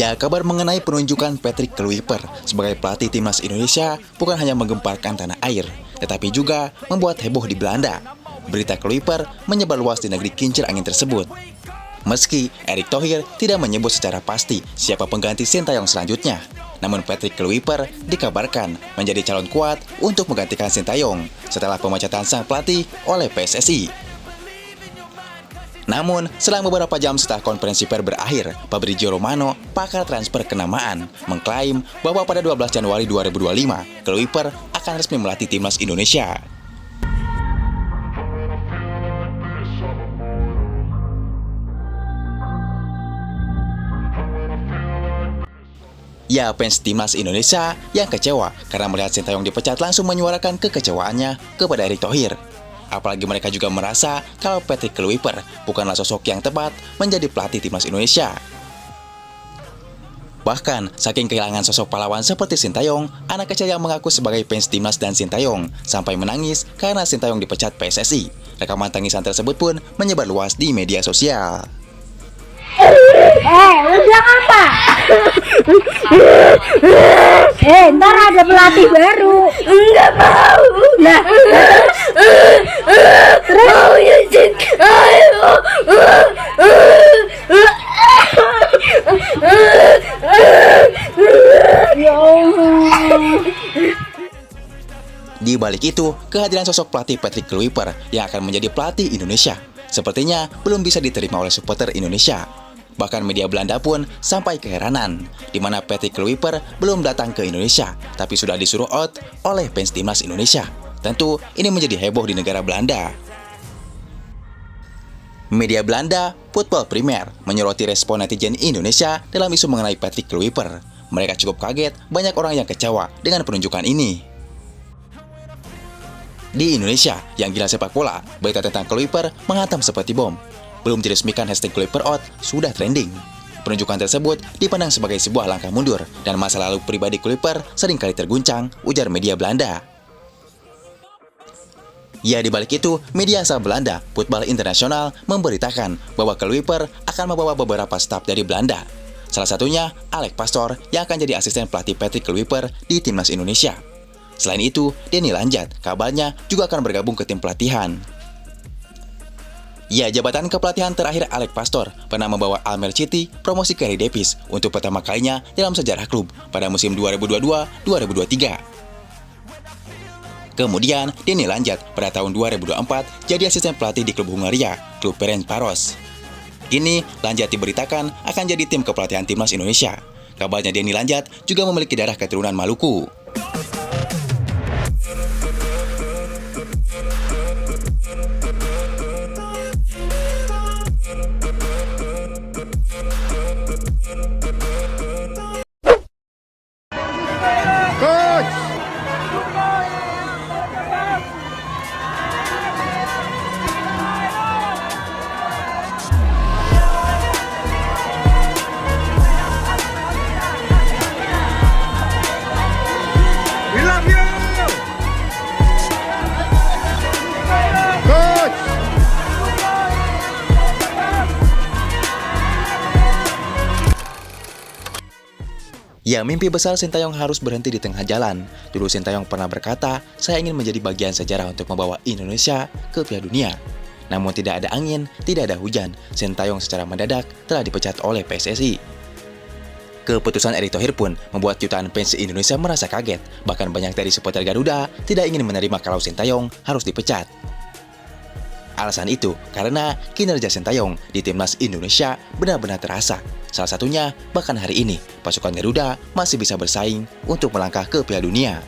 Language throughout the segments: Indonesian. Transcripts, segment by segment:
Ya, kabar mengenai penunjukan Patrick Kluivert sebagai pelatih timnas Indonesia bukan hanya menggemparkan tanah air, tetapi juga membuat heboh di Belanda. Berita Kluivert menyebar luas di negeri kincir angin tersebut. Meski Erick Thohir tidak menyebut secara pasti siapa pengganti Sintayong selanjutnya, namun Patrick Kluivert dikabarkan menjadi calon kuat untuk menggantikan Sintayong setelah pemecatan sang pelatih oleh PSSI. Namun, selang beberapa jam setelah konferensi pers berakhir, Fabrizio Romano, pakar transfer kenamaan, mengklaim bahwa pada 12 Januari 2025, Kluivert akan resmi melatih timnas Indonesia. Ya, fans timnas Indonesia yang kecewa karena melihat Sintayong dipecat langsung menyuarakan kekecewaannya kepada Erick Thohir. Apalagi mereka juga merasa kalau Patrick Kluivert bukanlah sosok yang tepat menjadi pelatih timnas Indonesia. Bahkan, saking kehilangan sosok pahlawan seperti Sintayong, anak kecil yang mengaku sebagai fans timnas dan Sintayong sampai menangis karena Sintayong dipecat PSSI. Rekaman tangisan tersebut pun menyebar luas di media sosial. Lu bilang apa? Ntar ada pelatih baru. Enggak mau. Nah, terus mau izin. Ya Allah. Di balik itu, kehadiran sosok pelatih Patrick Kluivert yang akan menjadi pelatih Indonesia sepertinya belum bisa diterima oleh supporter Indonesia. Bahkan media Belanda pun sampai keheranan, di mana Patrick Kluivert belum datang ke Indonesia, tapi sudah disuruh out oleh fans timnas Indonesia. Tentu ini menjadi heboh di negara Belanda. Media Belanda, Voetbal Primer, menyoroti respon netizen Indonesia dalam isu mengenai Patrick Kluivert. Mereka cukup kaget, banyak orang yang kecewa dengan penunjukan ini. Di Indonesia, yang gila sepak bola, berita tentang Kluivert menghantam seperti bom. Belum diresmikan hashtag Kluivert out, sudah trending. Penunjukan tersebut dipandang sebagai sebuah langkah mundur, dan masa lalu pribadi Kluivert seringkali terguncang, ujar media Belanda. Ya, di balik itu, media asal Belanda, Voetbal Internasional, memberitakan bahwa Kluivert akan membawa beberapa staf dari Belanda. Salah satunya, Alex Pastoor, yang akan jadi asisten pelatih Patrick Kluivert di timnas Indonesia. Selain itu, Denny Lanjat, kabarnya juga akan bergabung ke tim pelatihan. Ya, jabatan kepelatihan terakhir Alex Pastoor pernah membawa Almere City promosi ke Eredivisie Davis untuk pertama kalinya dalam sejarah klub pada musim 2022-2023. Kemudian, Denny Lanjat pada tahun 2024 jadi asisten pelatih di klub Hungaria, klub Ferencváros. Kini, Lanjat diberitakan akan jadi tim kepelatihan timnas Indonesia. Kabarnya Denny Lanjat juga memiliki darah keturunan Maluku. Ya, mimpi besar Sintayong harus berhenti di tengah jalan. Dulu Sintayong pernah berkata, saya ingin menjadi bagian sejarah untuk membawa Indonesia ke Piala Dunia. Namun tidak ada angin, tidak ada hujan. Sintayong secara mendadak telah dipecat oleh PSSI. Keputusan Erick Thohir pun membuat jutaan fans Indonesia merasa kaget. Bahkan banyak dari supporter Garuda tidak ingin menerima kalau Sintayong harus dipecat. Alasan itu karena kinerja Sintayong di timnas Indonesia benar-benar terasa. Salah satunya, bahkan hari ini, pasukan Garuda masih bisa bersaing untuk melangkah ke Piala Dunia.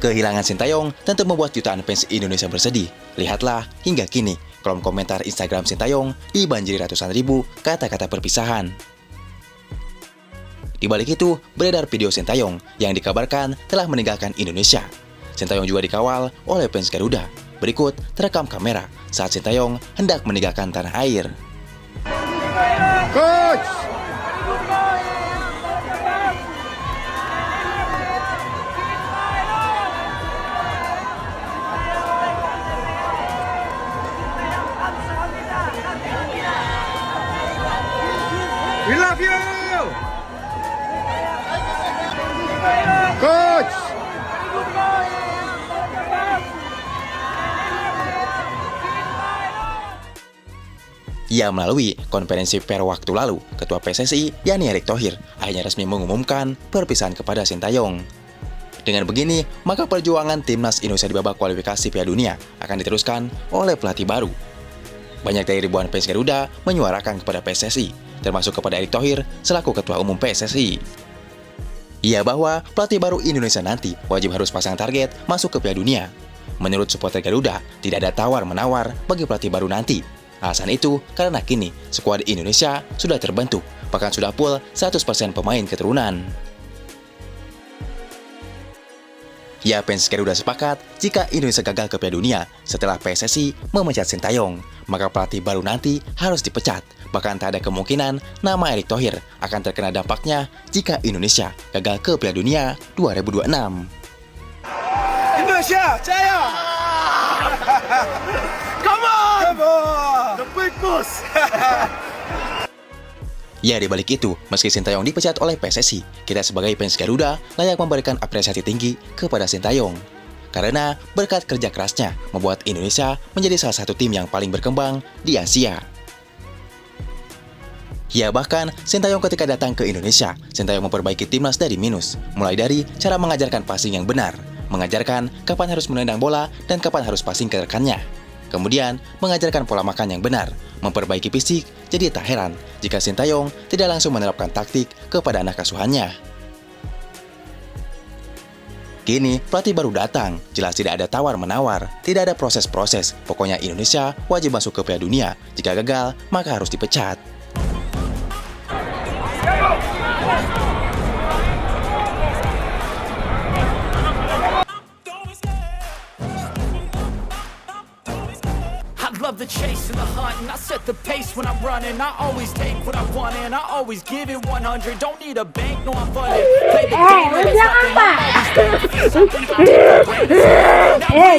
Kehilangan Sintayong tentu membuat jutaan fans Indonesia bersedih. Lihatlah, hingga kini, kolom komentar Instagram Sintayong dibanjiri ratusan ribu kata-kata perpisahan. Di balik itu, beredar video Sintayong yang dikabarkan telah meninggalkan Indonesia. Sintayong juga dikawal oleh fans Garuda. Berikut terekam kamera saat Sintayong hendak meninggalkan tanah air. Coach! Coach! Ya, melalui konferensi per waktu lalu, Ketua PSSI, yakni Erick Thohir, akhirnya resmi mengumumkan perpisahan kepada Sintayong. Dengan begini, maka perjuangan timnas Indonesia di babak kualifikasi Piala Dunia akan diteruskan oleh pelatih baru. Banyak dari ribuan fans Garuda menyuarakan kepada PSSI, termasuk kepada Erick Thohir selaku Ketua Umum PSSI. Ia bahwa pelatih baru Indonesia nanti wajib harus pasang target masuk ke Piala Dunia. Menurut supporter Garuda, tidak ada tawar-menawar bagi pelatih baru nanti. Alasan itu karena kini skuad Indonesia sudah terbentuk, bahkan sudah full 100% pemain keturunan. Ya, fans Garuda sepakat jika Indonesia gagal ke Piala Dunia setelah PSSI memecat Sintayong, maka pelatih baru nanti harus dipecat. Bahkan tak ada kemungkinan nama Erick Thohir akan terkena dampaknya jika Indonesia gagal ke Piala Dunia 2026. Indonesia, jaya! Come on! Come on! The big boss! Ya, di balik itu, meski Sintayong dipecat oleh PSSI, kita sebagai fans Garuda layak memberikan apresiasi tinggi kepada Sintayong. Karena berkat kerja kerasnya membuat Indonesia menjadi salah satu tim yang paling berkembang di Asia. Ya, bahkan Sintayong ketika datang ke Indonesia, Sintayong memperbaiki timnas dari minus, mulai dari cara mengajarkan passing yang benar, mengajarkan kapan harus menendang bola dan kapan harus passing ke rekannya. Kemudian, mengajarkan pola makan yang benar, memperbaiki fisik, jadi tak heran jika Sintayong tidak langsung menerapkan taktik kepada anak asuhannya. Kini, pelatih baru datang, jelas tidak ada tawar-menawar, tidak ada proses-proses, pokoknya Indonesia wajib masuk ke Piala Dunia, jika gagal, maka harus dipecat. Love the chase and the hunt, and I set the pace when I'm running. I always take what I want and I always give it 100. Don't need a bank, no I'm funded. Play the game like it's nothing.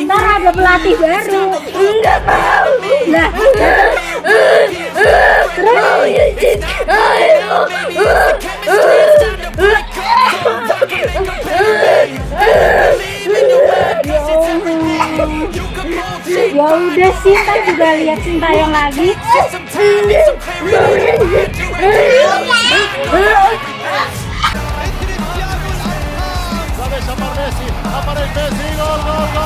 Ntar ada pelatih baru. Enggak mau. Nah, ya udah sih, kan juga lihat Sintayong lagi. Messi, aparece Messi, gol, gol, gol.